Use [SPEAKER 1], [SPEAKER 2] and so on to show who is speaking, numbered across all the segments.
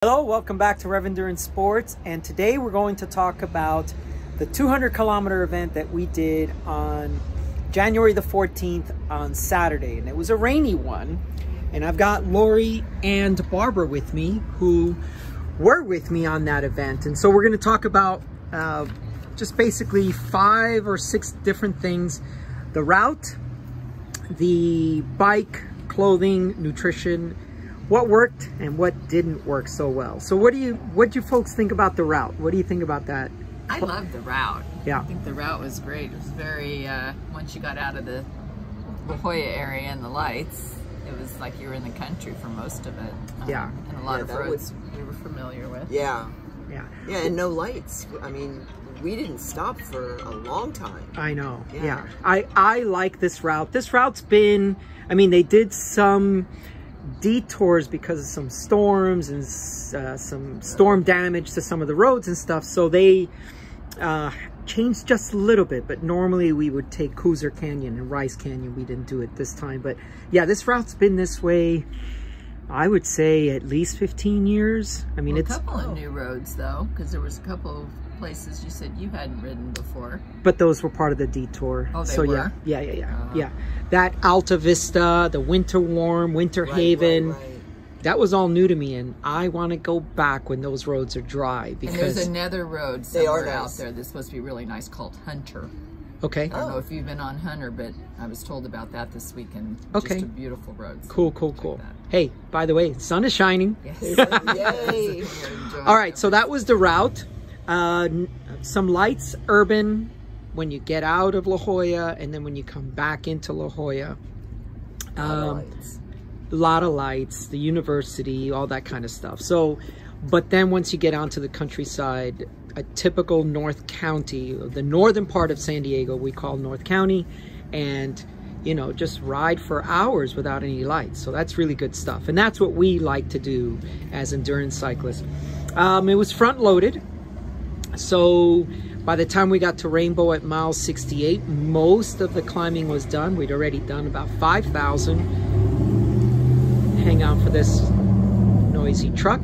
[SPEAKER 1] Hello, welcome back to Rev Endurance Sports, and today we're going to talk about the 200-kilometer event that we did on January the 14th on Saturday, and it was a rainy one. And I've got Lori and Barbara with me who were with me on that event, and so we're going to talk about just basically 5 or 6 different things: the route, the bike, clothing, nutrition, what worked and what didn't work so well. So what do you folks think about the route? What do you think about that?
[SPEAKER 2] I love the route.
[SPEAKER 1] Yeah.
[SPEAKER 2] I think the route was great. It was very, once you got out of the La Jolla area and the lights, it was like you were in the country for most of it.
[SPEAKER 1] Yeah.
[SPEAKER 2] And a lot of roads we were familiar with.
[SPEAKER 3] Yeah.
[SPEAKER 1] Yeah.
[SPEAKER 3] Yeah, and no lights. I mean, we didn't stop for a long time.
[SPEAKER 1] I know.
[SPEAKER 3] Yeah.
[SPEAKER 1] Yeah. I like this route. This route's been, I mean, they did some detours because of some storms and some storm damage to some of the roads and stuff, so they changed just a little bit. But normally we would take Cooser Canyon and Rice Canyon. We didn't do it this time, but yeah, this route's been this way, I would say, at least 15 years. I mean,
[SPEAKER 2] well,
[SPEAKER 1] it's
[SPEAKER 2] a couple of new roads though, because there was a couple of places you said you hadn't ridden before,
[SPEAKER 1] but those were part of the detour.
[SPEAKER 2] Oh, they
[SPEAKER 1] so
[SPEAKER 2] were?
[SPEAKER 1] yeah. Yeah, that Alta Vista, the Winter Warm, Winter Haven,
[SPEAKER 3] Right.
[SPEAKER 1] that was all new to me, and I want to go back when those roads are dry. Because
[SPEAKER 2] and there's another road
[SPEAKER 3] They are
[SPEAKER 2] somewhere out
[SPEAKER 3] nice.
[SPEAKER 2] there that's supposed to be really nice called Hunter.
[SPEAKER 1] okay,
[SPEAKER 2] I don't know if you've been on Hunter, but I was told about that this weekend.
[SPEAKER 1] Okay.
[SPEAKER 2] Just a beautiful road. So
[SPEAKER 1] cool.
[SPEAKER 2] check that.
[SPEAKER 1] Hey, by the way, sun is shining.
[SPEAKER 2] Yes.
[SPEAKER 3] Yay.
[SPEAKER 1] All right, so that was the route. Some lights, urban, when you get out of La Jolla, and then when you come back into La Jolla. A lot of lights, the university, all that kind of stuff. So, but then once you get onto the countryside, a typical North County, the northern part of San Diego, we call North County, and you know, just ride for hours without any lights. So that's really good stuff, and that's what we like to do as endurance cyclists. It was front loaded, so by the time we got to Rainbow at mile 68, most of the climbing was done. We'd already done about 5,000. Hang on for this noisy truck.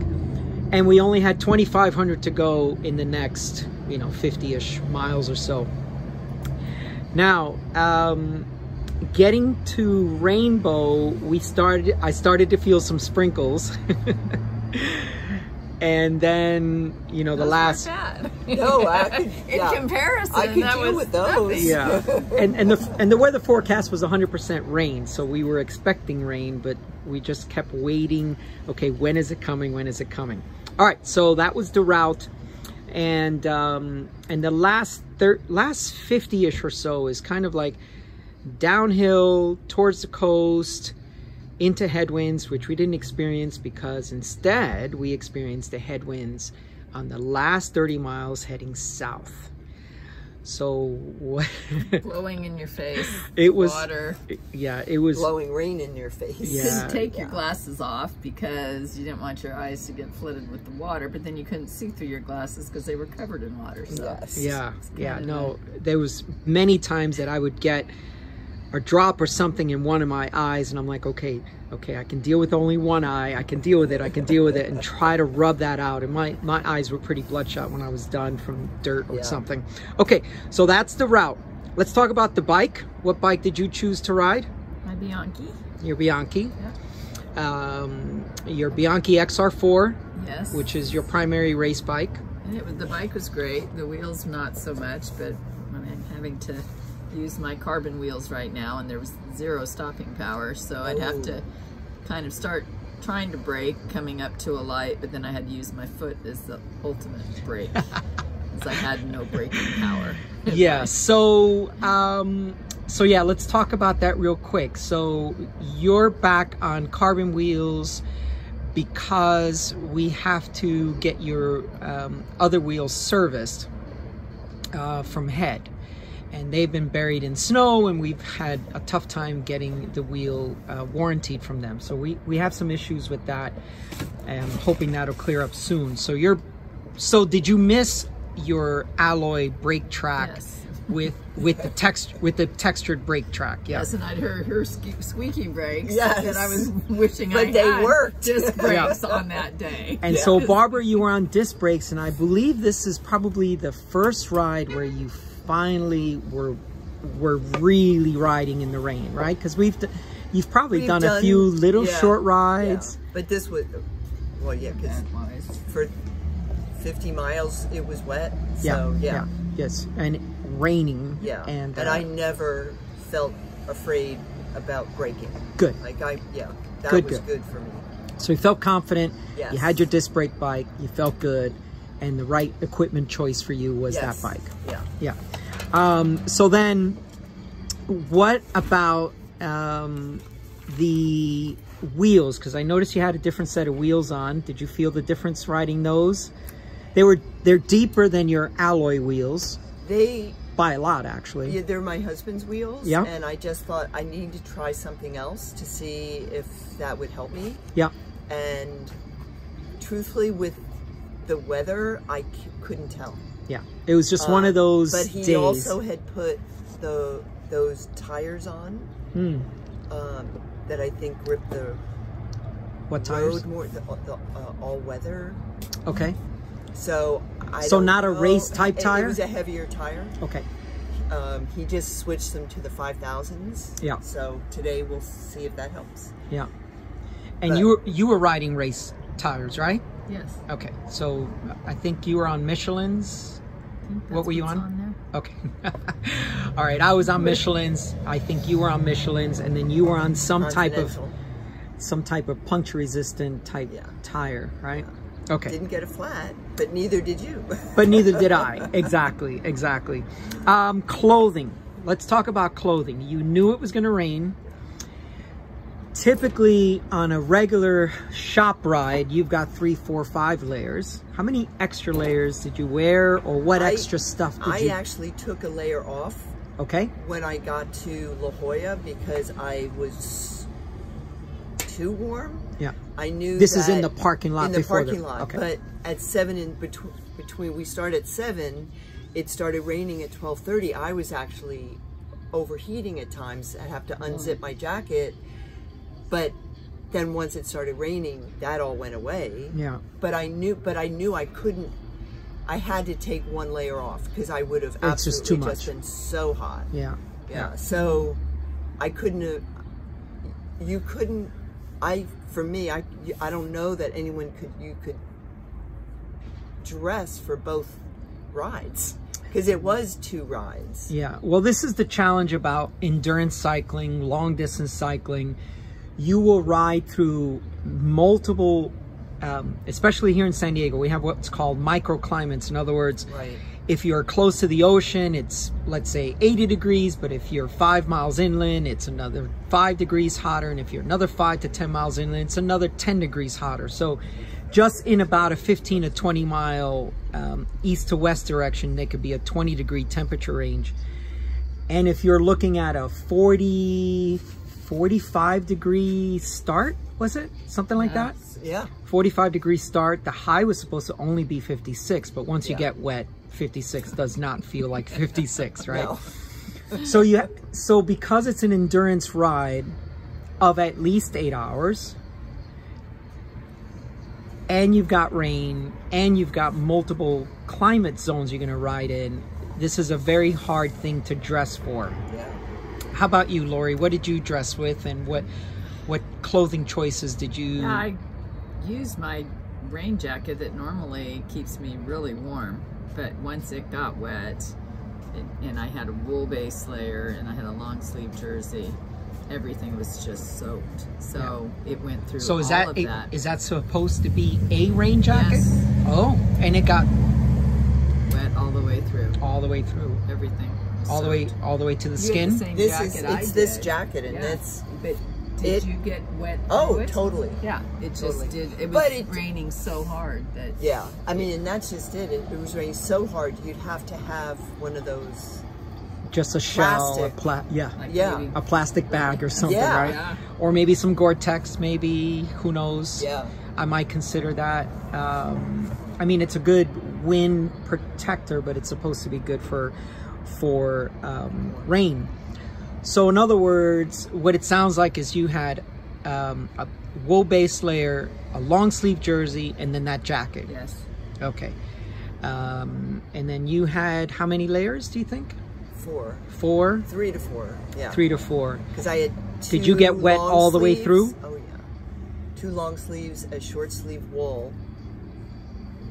[SPEAKER 1] And we only had 2,500 to go in the next, 50-ish miles or so. Now, getting to Rainbow, I started to feel some sprinkles. And then, the last...
[SPEAKER 3] No,
[SPEAKER 2] in comparison,
[SPEAKER 3] I could
[SPEAKER 2] that
[SPEAKER 3] deal
[SPEAKER 2] was
[SPEAKER 3] with those.
[SPEAKER 2] nothing.
[SPEAKER 1] Yeah, and the weather forecast was 100% rain, so we were expecting rain, but we just kept waiting. Okay, when is it coming? When is it coming? All right, so that was the route, and the last 50-ish or so is kind of like downhill towards the coast into headwinds, which we didn't experience because instead we experienced the headwinds on the last 30 miles heading south. So
[SPEAKER 2] Blowing in your face.
[SPEAKER 1] It was
[SPEAKER 2] water.
[SPEAKER 1] Yeah, it was
[SPEAKER 3] Blowing rain in your face.
[SPEAKER 2] You
[SPEAKER 1] Yeah.
[SPEAKER 2] couldn't take your glasses off because you didn't want your eyes to get flooded with the water, but then you couldn't see through your glasses because they were covered in water. So
[SPEAKER 3] Yes.
[SPEAKER 1] yeah. No, there was many times that I would get a drop or something in one of my eyes, and I'm like, okay, I can deal with only one eye. I can deal with it, and try to rub that out. And my eyes were pretty bloodshot when I was done from dirt or something. Okay, so that's the route. Let's talk about the bike. What bike did you choose to ride?
[SPEAKER 2] My Bianchi.
[SPEAKER 1] Your Bianchi.
[SPEAKER 2] Yeah.
[SPEAKER 1] Your Bianchi XR4.
[SPEAKER 2] Yes.
[SPEAKER 1] Which is your primary race bike.
[SPEAKER 2] And the bike was great. The wheels not so much, but I'm having to use my carbon wheels right now, and there was 0 stopping power, so I'd have to kind of start trying to brake coming up to a light, but then I had to use my foot as the ultimate brake because I had no braking power.
[SPEAKER 1] Yeah, so yeah, let's talk about that real quick. So you're back on carbon wheels because we have to get your other wheels serviced from Head. And they've been buried in snow, and we've had a tough time getting the wheel warrantied from them. So we have some issues with that, and I'm hoping that'll clear up soon. So did you miss your alloy brake track
[SPEAKER 2] Yes.
[SPEAKER 1] with the textured brake track. Yeah.
[SPEAKER 2] Yes, and I'd heard her squeaky brakes.
[SPEAKER 3] Yes.
[SPEAKER 2] And I was wishing
[SPEAKER 3] But
[SPEAKER 2] I
[SPEAKER 3] they
[SPEAKER 2] had
[SPEAKER 3] worked.
[SPEAKER 2] disc brakes on that day.
[SPEAKER 1] And so, Barbara, you were on disc brakes, and I believe this is probably the first ride where you finally were really riding in the rain, right? Because you've probably done a few little short rides.
[SPEAKER 3] Yeah. But this was, well, yeah, because for 50 miles it was wet. So,
[SPEAKER 1] Yes, and raining.
[SPEAKER 3] Yeah,
[SPEAKER 1] and
[SPEAKER 3] I never felt afraid about braking.
[SPEAKER 1] Good.
[SPEAKER 3] Like that was good for me.
[SPEAKER 1] So you felt confident.
[SPEAKER 3] Yes.
[SPEAKER 1] You had your disc brake bike. You felt good, and the right equipment choice for you was that bike.
[SPEAKER 3] Yeah.
[SPEAKER 1] Yeah. So then, what about the wheels? Because I noticed you had a different set of wheels on. Did you feel the difference riding those? They're deeper than your alloy wheels. By a lot, actually.
[SPEAKER 3] Yeah, they're my husband's wheels.
[SPEAKER 1] Yeah.
[SPEAKER 3] And I just thought I needed to try something else to see if that would help me.
[SPEAKER 1] Yeah.
[SPEAKER 3] And truthfully, with the weather, I couldn't tell.
[SPEAKER 1] Yeah. It was just one of those
[SPEAKER 3] But he
[SPEAKER 1] days.
[SPEAKER 3] also had put those tires on that I think gripped the
[SPEAKER 1] what tires?
[SPEAKER 3] road more, the all-weather.
[SPEAKER 1] Okay.
[SPEAKER 3] So
[SPEAKER 1] not a race type tire?
[SPEAKER 3] It was a heavier tire.
[SPEAKER 1] Okay.
[SPEAKER 3] He just switched them to the 5000s.
[SPEAKER 1] Yeah.
[SPEAKER 3] So today we'll see if that helps.
[SPEAKER 1] Yeah. And you were riding race tires, right?
[SPEAKER 2] Yes.
[SPEAKER 1] Okay. So I think you were on Michelin's. What were you on?
[SPEAKER 2] There.
[SPEAKER 1] Okay. All right. I was on Michelin's. I think you were on Michelin's, and then you were on some type of puncture resistant type tire, right?
[SPEAKER 3] Yeah.
[SPEAKER 1] Okay.
[SPEAKER 3] Didn't get a flat, but neither did you.
[SPEAKER 1] But neither did I. Exactly. Exactly. Clothing. Let's talk about clothing. You knew it was going to rain. Typically, on a regular shop ride, you've got 3, 4, 5 layers. How many extra layers did you wear, or what extra stuff did you...
[SPEAKER 3] I actually took a layer off.
[SPEAKER 1] Okay.
[SPEAKER 3] When I got to La Jolla because I was too warm.
[SPEAKER 1] Yeah.
[SPEAKER 3] I knew
[SPEAKER 1] this is in the parking lot.
[SPEAKER 3] In the
[SPEAKER 1] before
[SPEAKER 3] parking lot.
[SPEAKER 1] Okay.
[SPEAKER 3] But at 7 in between we started at 7, it started raining at 12:30. I was actually overheating at times. I'd have to unzip my jacket. But then once it started raining, that all went away.
[SPEAKER 1] Yeah.
[SPEAKER 3] But I knew I couldn't. I had to take one layer off because I would have absolutely just been so hot.
[SPEAKER 1] Yeah.
[SPEAKER 3] Yeah. So I couldn't have. You couldn't. For me, I don't know that anyone could dress for both rides because it was 2 rides.
[SPEAKER 1] Yeah. Well, this is the challenge about endurance cycling, long distance cycling. You will ride through multiple, especially here in San Diego, we have what's called microclimates. In other words, if you're close to the ocean, it's, let's say, 80 degrees, but if you're 5 miles inland, it's another 5 degrees hotter, and if you're another 5 to 10 miles inland, it's another 10 degrees hotter. So just in about a 15 to 20 mile east to west direction, there could be a 20-degree temperature range. And if you're looking at a 45-degree start, was it? Something like that?
[SPEAKER 3] Yeah.
[SPEAKER 1] 45-degree start. The high was supposed to only be 56, but once you get wet, 56 does not feel like 56, right?
[SPEAKER 3] No.
[SPEAKER 1] So because it's an endurance ride of at least 8 hours, and you've got rain, and you've got multiple climate zones you're going to ride in, this is a very hard thing to dress for.
[SPEAKER 3] Yeah.
[SPEAKER 1] How about you, Lori? What did you dress with, and what clothing choices did you...
[SPEAKER 2] Yeah, I used my rain jacket that normally keeps me really warm, but once it got wet, and I had a wool-based layer, and I had a long-sleeve jersey, everything was just soaked. So it went through all of that.
[SPEAKER 1] Is that supposed to be a rain jacket?
[SPEAKER 2] Yes.
[SPEAKER 1] Oh, and it got...
[SPEAKER 2] wet all the way through.
[SPEAKER 1] All the way through.
[SPEAKER 2] Everything.
[SPEAKER 1] All the way to the skin?
[SPEAKER 2] You had the same jacket I
[SPEAKER 3] It's
[SPEAKER 2] did.
[SPEAKER 3] this jacket, and that's...
[SPEAKER 2] But did you get wet
[SPEAKER 3] Oh,
[SPEAKER 2] through it?
[SPEAKER 3] totally.
[SPEAKER 2] Yeah, it just
[SPEAKER 3] Totally.
[SPEAKER 2] did. It was raining so hard that...
[SPEAKER 3] Yeah, I mean, and that's just it. It was raining so hard, you'd have to have one of those...
[SPEAKER 1] Just a shell,
[SPEAKER 3] Plastic.
[SPEAKER 1] a plastic bag or something,
[SPEAKER 3] Yeah.
[SPEAKER 1] right?
[SPEAKER 2] Yeah.
[SPEAKER 1] Or maybe some Gore-Tex, maybe, who knows?
[SPEAKER 3] Yeah.
[SPEAKER 1] I might consider that. I mean, it's a good wind protector, but it's supposed to be good for for rain. So in other words, what it sounds like is you had a wool base layer, a long sleeve jersey, and then that jacket.
[SPEAKER 2] Yes.
[SPEAKER 1] Okay. And then you had how many layers, do you think?
[SPEAKER 3] 4.
[SPEAKER 1] 4?
[SPEAKER 3] 3 to 4, yeah.
[SPEAKER 1] 3 to 4.
[SPEAKER 3] Because I had 2
[SPEAKER 1] Did you get wet
[SPEAKER 3] long
[SPEAKER 1] all the way
[SPEAKER 3] sleeves.
[SPEAKER 1] through?
[SPEAKER 3] Oh yeah. 2 long sleeves, a short sleeve wool,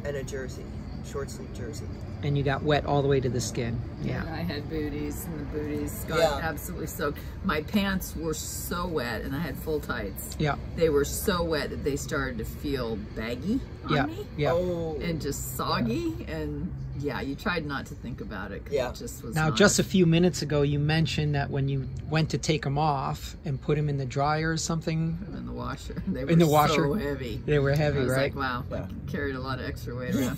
[SPEAKER 3] and a jersey, short sleeve jersey.
[SPEAKER 1] And you got wet all the way to the skin. Yeah.
[SPEAKER 2] And I had booties, and the booties got absolutely soaked. My pants were so wet, and I had full tights.
[SPEAKER 1] Yeah.
[SPEAKER 2] They were so wet that they started to feel baggy on me.
[SPEAKER 1] Yeah.
[SPEAKER 3] Oh.
[SPEAKER 2] And just soggy, and yeah, you tried not to think about it.
[SPEAKER 3] Yeah.
[SPEAKER 2] It just was
[SPEAKER 1] Now,
[SPEAKER 2] not
[SPEAKER 1] just a few minutes ago, you mentioned that when you went to take them off and put them in the dryer or something.
[SPEAKER 2] in the washer. They were
[SPEAKER 1] In the washer.
[SPEAKER 2] so heavy.
[SPEAKER 1] They were heavy,
[SPEAKER 2] I was
[SPEAKER 1] right?
[SPEAKER 2] like, wow, I carried a lot of extra weight around.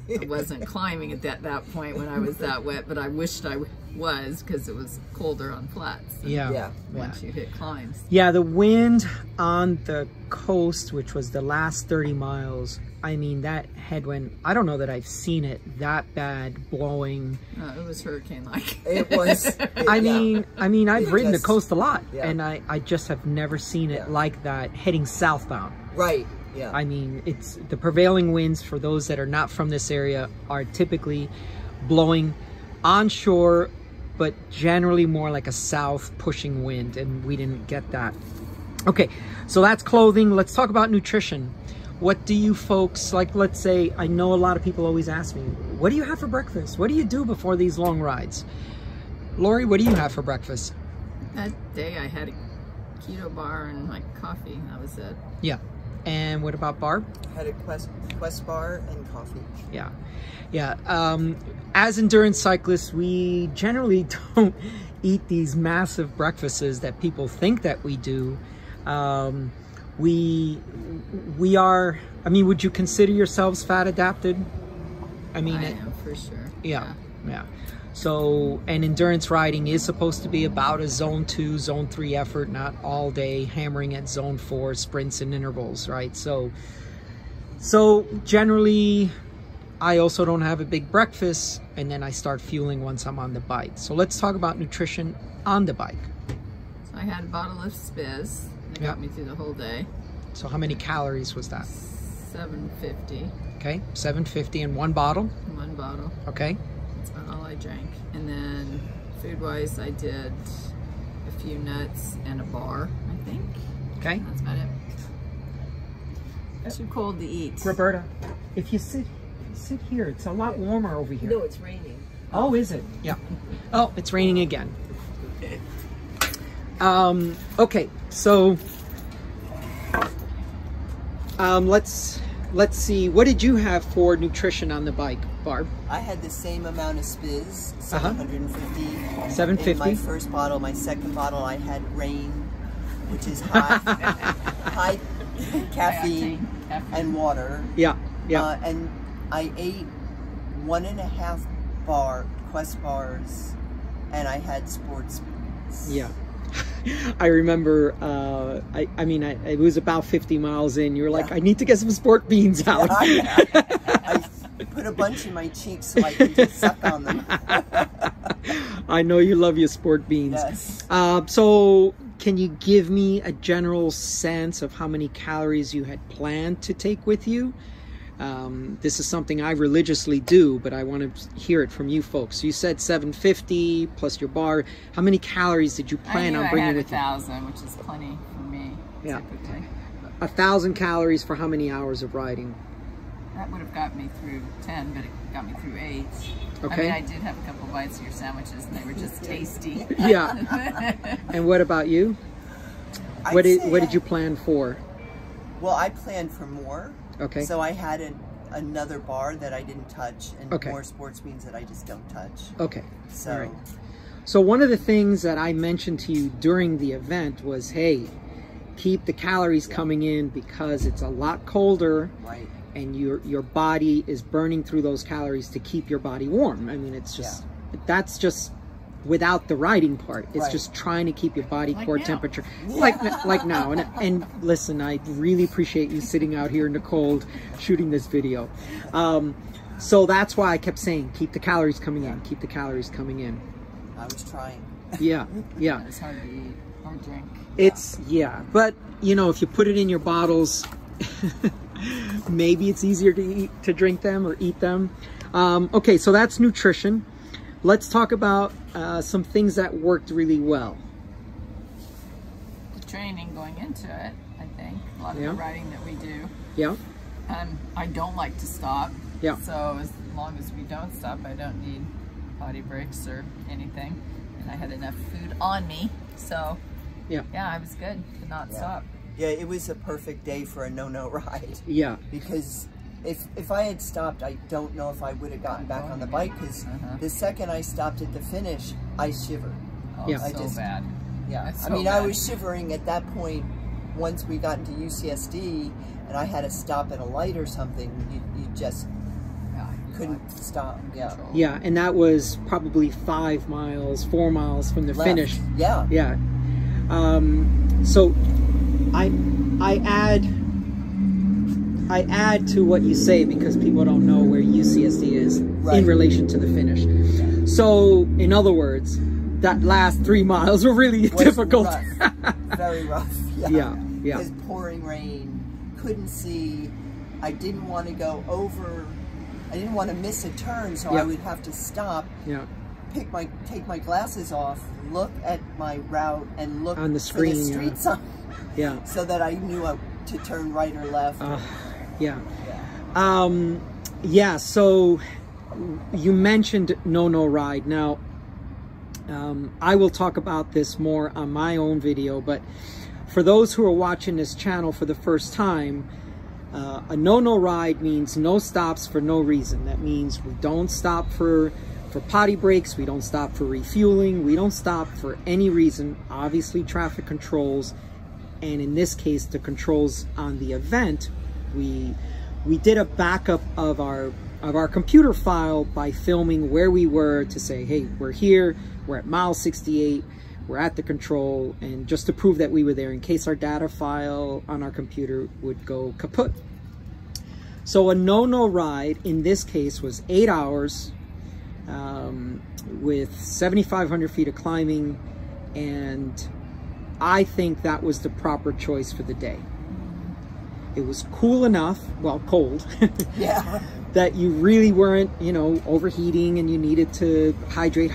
[SPEAKER 2] I wasn't climbing at that point when I was that wet, but I wished I was, because it was colder on flats.
[SPEAKER 1] Yeah.
[SPEAKER 2] Once you hit climbs.
[SPEAKER 1] Yeah, the wind on the coast, which was the last 30 miles, I mean, that headwind, I don't know that I've seen it that bad blowing.
[SPEAKER 2] It was hurricane-like.
[SPEAKER 3] It was.
[SPEAKER 1] I mean, I've ridden the coast a lot,
[SPEAKER 3] Yeah.
[SPEAKER 1] and I just have never seen it like that heading southbound.
[SPEAKER 3] Right. Yeah.
[SPEAKER 1] I mean, it's the prevailing winds for those that are not from this area are typically blowing onshore, but generally more like a south pushing wind, and we didn't get that. Okay, so that's clothing. Let's talk about nutrition. What do you folks, like, let's say, I know a lot of people always ask me, what do you have for breakfast? What do you do before these long rides? Lori, what do you have for breakfast?
[SPEAKER 2] That day I had a keto bar and like coffee. That was it.
[SPEAKER 1] Yeah. And what about Barb?
[SPEAKER 3] Had a quest bar and coffee.
[SPEAKER 1] Yeah. Yeah. As endurance cyclists, we generally don't eat these massive breakfasts that people think that we do. We are, I mean, would you consider yourselves fat adapted? I mean,
[SPEAKER 2] I am for sure.
[SPEAKER 1] Yeah. So, and endurance riding is supposed to be about a zone 2, zone 3 effort, not all day hammering at zone 4 sprints and intervals, right? So generally, I also don't have a big breakfast, and then I start fueling once I'm on the bike. So let's talk about nutrition on the bike.
[SPEAKER 2] So I had a bottle of Spiz. It got me through the whole day.
[SPEAKER 1] So how many calories was that?
[SPEAKER 2] 750.
[SPEAKER 1] Okay, 750 in one bottle.
[SPEAKER 2] One bottle.
[SPEAKER 1] Okay.
[SPEAKER 2] That's about all I drank. And then food-wise, I did a few nuts and a bar, I think.
[SPEAKER 1] Okay.
[SPEAKER 2] That's about it. Too cold to eat.
[SPEAKER 1] Roberta, if you sit here, it's a lot warmer over here.
[SPEAKER 3] No, it's raining.
[SPEAKER 1] Oh, is it? Yeah. Oh, it's raining again. Okay, so let's see. What did you have for nutrition on the bike, Barb?
[SPEAKER 3] I had the same amount of Spiz, 750.
[SPEAKER 1] 750.
[SPEAKER 3] In my first bottle. My second bottle, I had Rain, which is high caffeine and water.
[SPEAKER 1] Yeah.
[SPEAKER 3] And I ate 1.5 Quest bars, and I had sports beans.
[SPEAKER 1] Yeah. I remember, I mean, it was about 50 miles in. You were like, I need to get some sport beans out.
[SPEAKER 3] I put a bunch in my cheeks so I can just suck on them.
[SPEAKER 1] I know you love your sport beans.
[SPEAKER 3] Yes.
[SPEAKER 1] So can you give me a general sense of how many calories you had planned to take with you? This is something I religiously do, but I want to hear it from you folks. You said 750 plus your bar. How many calories did you plan on bringing with you?
[SPEAKER 2] I had 1,000, which is plenty for me.
[SPEAKER 1] Yeah.
[SPEAKER 2] Typically.
[SPEAKER 1] 1,000 calories for how many hours of riding?
[SPEAKER 2] That would have got me through 10, but it got me through 8.
[SPEAKER 1] Okay.
[SPEAKER 2] I mean, I did have a couple bites of your sandwiches, and they were just tasty.
[SPEAKER 1] Yeah. And what about you? What did you plan for?
[SPEAKER 3] Well, I planned for more.
[SPEAKER 1] Okay.
[SPEAKER 3] So I had another bar that I didn't touch, and
[SPEAKER 1] Okay.
[SPEAKER 3] more sports beans that I just don't touch.
[SPEAKER 1] Okay.
[SPEAKER 3] So,
[SPEAKER 1] All right. So one of the things that I mentioned to you during the event was, hey, keep the calories coming in because it's a lot colder.
[SPEAKER 3] right.
[SPEAKER 1] And your body is burning through those calories to keep your body warm. I mean, it's just, that's just without the riding part. It's just trying to keep your body core temperature. Like now. And listen, I really appreciate you sitting out here in the cold shooting this video. So that's why I kept saying, keep the calories coming in, keep the calories coming in.
[SPEAKER 3] I was trying.
[SPEAKER 1] Yeah, yeah.
[SPEAKER 2] It's hard to eat or drink.
[SPEAKER 1] It's, yeah. But, you know, if you put it in your bottles, maybe it's easier to drink them or eat them. Okay, so that's nutrition. Let's talk about some things that worked really well.
[SPEAKER 2] The training going into it, I think. A lot of the riding that we do.
[SPEAKER 1] Yeah.
[SPEAKER 2] I don't like to stop.
[SPEAKER 1] Yeah.
[SPEAKER 2] So as long as we don't stop, I don't need potty breaks or anything. And I had enough food on me. So yeah, I was good to not stop.
[SPEAKER 3] Yeah, it was a perfect day for a no-no ride.
[SPEAKER 1] Yeah.
[SPEAKER 3] Because if I had stopped, I don't know if I would have gotten back on the bike, because the second I stopped at the finish, I shivered.
[SPEAKER 2] Oh, yeah. So bad.
[SPEAKER 3] Yeah.
[SPEAKER 2] So
[SPEAKER 3] I mean,
[SPEAKER 2] bad.
[SPEAKER 3] I was shivering at that point once we got into UCSD and I had to stop at a light or something. You just couldn't stop. Yeah.
[SPEAKER 1] Yeah, and that was probably 5 miles, 4 miles from the finish.
[SPEAKER 3] Yeah.
[SPEAKER 1] Yeah. So I add to what you say, because people don't know where UCSD is in relation to the finish. So in other words, that last 3 miles were really difficult.
[SPEAKER 3] Rough. Very rough.
[SPEAKER 1] Yeah.
[SPEAKER 3] Because pouring rain, couldn't see. I didn't want to go over. I didn't want to miss a turn, so I would have to stop.
[SPEAKER 1] Yeah.
[SPEAKER 3] Take my glasses off, look at my route, and look
[SPEAKER 1] on the screen,
[SPEAKER 3] for the street sign.
[SPEAKER 1] Yeah.
[SPEAKER 3] So that I knew to turn right or left.
[SPEAKER 1] Yeah. Yeah. So you mentioned no ride. Now, I will talk about this more on my own video, but for those who are watching this channel for the first time, a no ride means no stops for no reason. That means we don't stop for potty breaks, we don't stop for refueling, we don't stop for any reason. Obviously traffic controls, and in this case the controls on the event, we did a backup of our computer file by filming where we were to say, hey, we're here, we're at mile 68, we're at the control, and just to prove that we were there in case our data file on our computer would go kaput. So a no ride in this case was 8 hours with 7,500 feet of climbing, and I think that was the proper choice for the day. It was cool enough, well, cold, that you really weren't, you know, overheating and you needed to hydrate.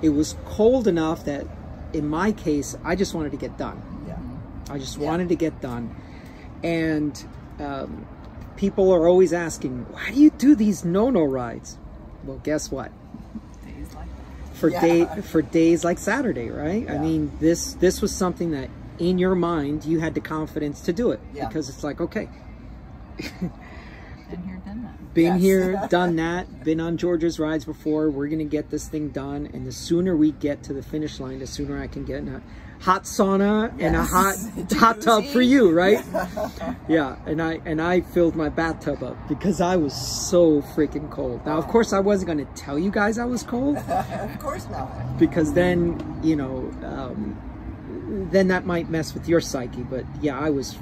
[SPEAKER 1] It was cold enough that, in my case, I just wanted to get done. I just wanted to get done. And people are always asking, why do you do these no rides? Well, guess what?
[SPEAKER 2] Days like that.
[SPEAKER 1] For days like Saturday, right? I mean, this was something that in your mind you had the confidence to do it, because it's like, okay,
[SPEAKER 2] been here, done that.
[SPEAKER 1] Been here, done that. Been on Georgia's rides before. We're gonna get this thing done, and the sooner we get to the finish line, the sooner I can get in a hot sauna and a hot tub for you, right? Yeah, and I filled my bathtub up because I was so freaking cold. Now, of course, I wasn't gonna tell you guys I was cold.
[SPEAKER 3] Of course not.
[SPEAKER 1] Because then, you know, then that might mess with your psyche. But yeah, I was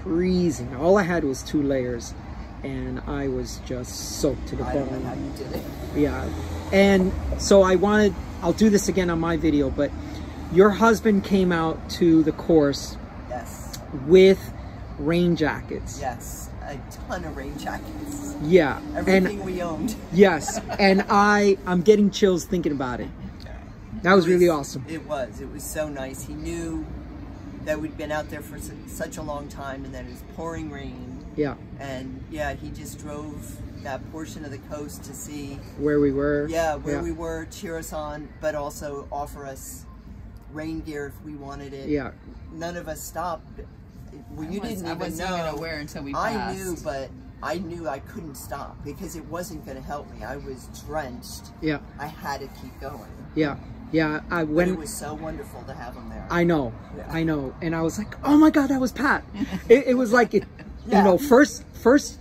[SPEAKER 1] freezing. All I had was 2 layers, and I was just soaked to the bone.
[SPEAKER 3] I don't know how you did it.
[SPEAKER 1] Yeah, and so I'll do this again on my video, but your husband came out to the course with rain jackets.
[SPEAKER 3] Yes, a ton of rain jackets.
[SPEAKER 1] Yeah.
[SPEAKER 3] Everything we owned.
[SPEAKER 1] Yes, and I'm getting chills thinking about it. That was really awesome.
[SPEAKER 3] It was so nice. He knew that we'd been out there for such a long time, and that it was pouring rain.
[SPEAKER 1] Yeah.
[SPEAKER 3] And yeah, he just drove that portion of the coast to see
[SPEAKER 1] where we were.
[SPEAKER 3] Yeah, where we were, cheer us on, but also offer us rain gear if we wanted it.
[SPEAKER 1] Yeah.
[SPEAKER 3] None of us stopped. Well, you didn't even know.
[SPEAKER 2] I wasn't even aware until we passed.
[SPEAKER 3] I knew, but I knew I couldn't stop because it wasn't going to help me. I was drenched.
[SPEAKER 1] Yeah.
[SPEAKER 3] I had to keep going.
[SPEAKER 1] Yeah. Yeah.
[SPEAKER 3] But it was so wonderful to have him there.
[SPEAKER 1] I know. Yeah. I know. And I was like, oh my God, that was Pat. It was like, you know, first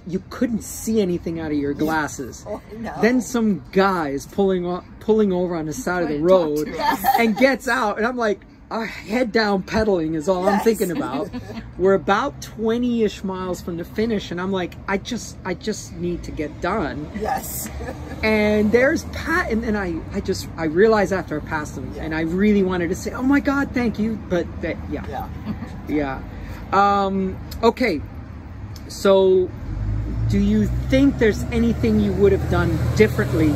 [SPEAKER 1] you couldn't see anything out of your glasses.
[SPEAKER 3] Oh, no.
[SPEAKER 1] Then some guy is pulling over on the side of the road and gets out. And I'm like, head down pedaling is all I'm thinking about. We're about 20-ish miles from the finish, and I'm like, I just need to get done.
[SPEAKER 3] Yes.
[SPEAKER 1] And there's Pat, and then I realized after I passed him, and I really wanted to say, oh my God, thank you, but yeah. Okay, so do you think there's anything you would have done differently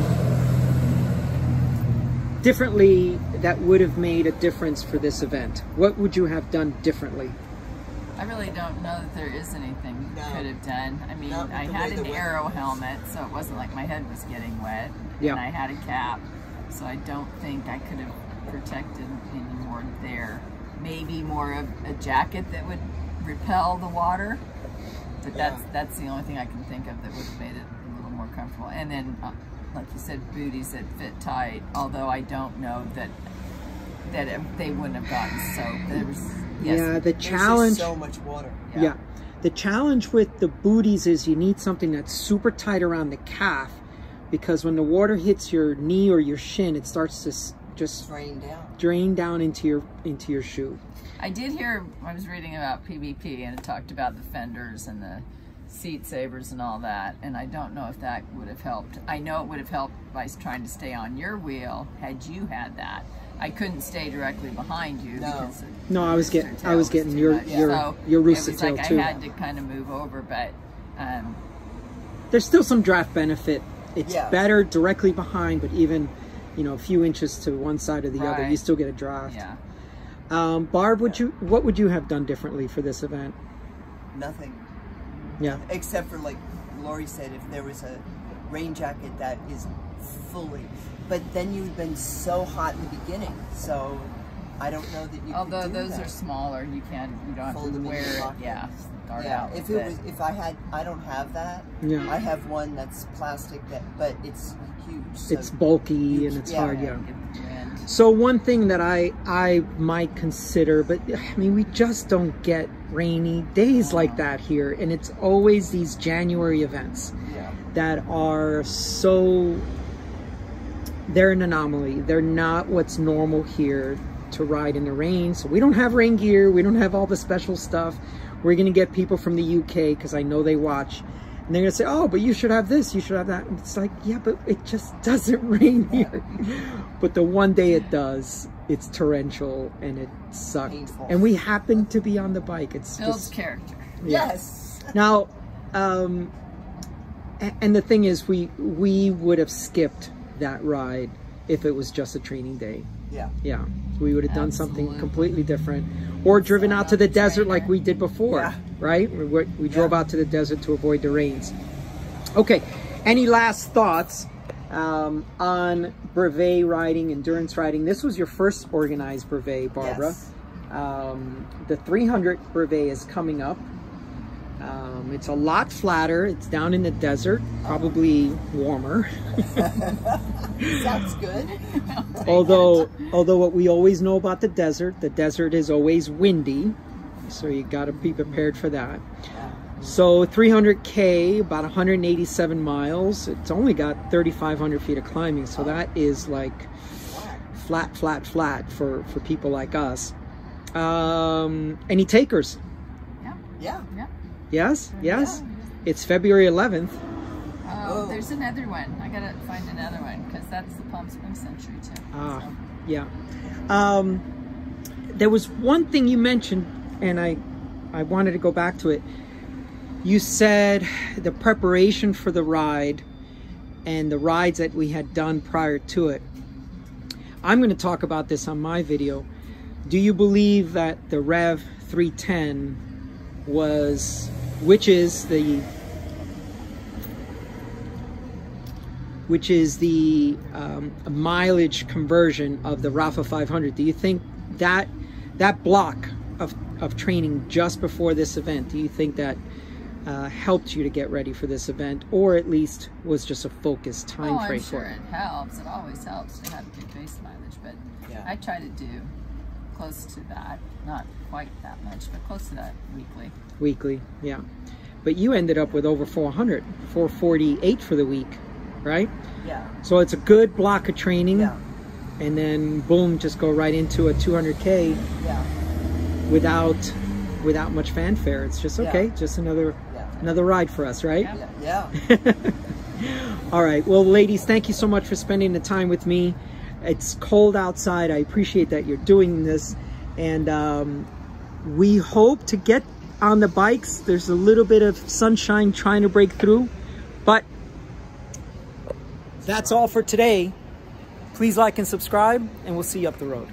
[SPEAKER 1] that would have made a difference for this event? What would you have done differently?
[SPEAKER 2] I really don't know that there is anything you could have done. I mean, I had an aero helmet, so it wasn't like my head was getting wet. And I had a cap, so I don't think I could have protected any more there. Maybe more of a jacket that would repel the water, but that's the only thing I can think of that would have made it a little more comfortable. And then, like you said, booties that fit tight, although I don't know that they wouldn't have gotten soaked. There was,
[SPEAKER 1] the challenge,
[SPEAKER 3] so much water.
[SPEAKER 1] The challenge with the booties is you need something that's super tight around the calf, because when the water hits your knee or your shin, it starts to just drain down into your shoe.
[SPEAKER 2] I did hear, I was reading about PVP, and it talked about the fenders and the seat savers and all that, and I don't know if that would have helped. I know it would have helped by trying to stay on your wheel had you had that. I couldn't stay directly behind you because
[SPEAKER 1] I was getting your rooster tail
[SPEAKER 2] like
[SPEAKER 1] too.
[SPEAKER 2] I had to kind of move over, but
[SPEAKER 1] there's still some draft benefit. It's better directly behind, but even a few inches to one side or the other, you still get a draft. Barb, what would you have done differently for this event?
[SPEAKER 3] Nothing.
[SPEAKER 1] Yeah.
[SPEAKER 3] Except for, like Lori said, if there was a rain jacket that is fully, but then you've been so hot in the beginning, so I don't know that you.
[SPEAKER 2] Although
[SPEAKER 3] could do
[SPEAKER 2] those
[SPEAKER 3] that.
[SPEAKER 2] are smaller, you don't have to wear it. Start out.
[SPEAKER 3] I don't have that.
[SPEAKER 1] Yeah.
[SPEAKER 3] I have one that's plastic but it's huge. So
[SPEAKER 1] it's bulky and it's hard. Yeah. So one thing that I might consider, but I mean, we just don't get rainy days like that here, and it's always these January events that are they're an anomaly. They're not what's normal here to ride in the rain. So we don't have rain gear. We don't have all the special stuff. We're going to get people from the UK, because I know they watch, and they're going to say, oh, but you should have this, you should have that. And it's like, yeah, but it just doesn't rain here. But the one day it does, it's torrential and it sucked. Painful. And we happen to be on the bike. It's
[SPEAKER 2] builds
[SPEAKER 1] just
[SPEAKER 2] character.
[SPEAKER 3] Yes.
[SPEAKER 1] Now, and the thing is, we would have skipped that ride if it was just a training day. Yeah. We would have done something completely different, or driven out to the desert like we did before, right? We drove out to the desert to avoid the rains. Okay, any last thoughts on brevet riding, endurance riding? This was your first organized brevet, Barbara. Yes. The 300 brevet is coming up. It's a lot flatter. It's down in the desert, probably warmer.
[SPEAKER 3] Sounds good.
[SPEAKER 1] Although what we always know about the desert is always windy, so you got to be prepared for that. So 300K, about 187 miles. It's only got 3,500 feet of climbing, so that is like flat for people like us. Any takers?
[SPEAKER 3] Yeah.
[SPEAKER 1] Yes? It's February 11th.
[SPEAKER 2] Oh, there's another one. I gotta find another one, because that's the Palm Springs Century too.
[SPEAKER 1] Yeah. There was one thing you mentioned, and I wanted to go back to it. You said the preparation for the ride and the rides that we had done prior to it. I'm going to talk about this on my video. Do you believe that the Rev 310 which is the mileage conversion of the Rafa 500? Do you think that block of training just before this event, do you think that helped you to get ready for this event, or at least was just a focused time frame for it?
[SPEAKER 2] I'm sure it helps. It always helps to have good base mileage, but I try to do close to that. Not quite that much, but close to that weekly. Yeah. But you ended up with over 400, 448 for the week, right?
[SPEAKER 3] Yeah.
[SPEAKER 1] So it's a good block of training.
[SPEAKER 3] Yeah.
[SPEAKER 1] and then boom, just go right into a 200K
[SPEAKER 3] Yeah.
[SPEAKER 1] without much fanfare. It's just okay,
[SPEAKER 3] Yeah.
[SPEAKER 1] just another
[SPEAKER 3] Yeah.
[SPEAKER 1] ride for us, right?
[SPEAKER 3] Yeah.
[SPEAKER 1] All right, well, ladies, thank you so much for spending the time with me. It's cold outside. I appreciate that you're doing this, and we hope to get on the bikes. There's a little bit of sunshine trying to break through, but that's all for today. Please like and subscribe, and we'll see you up the road.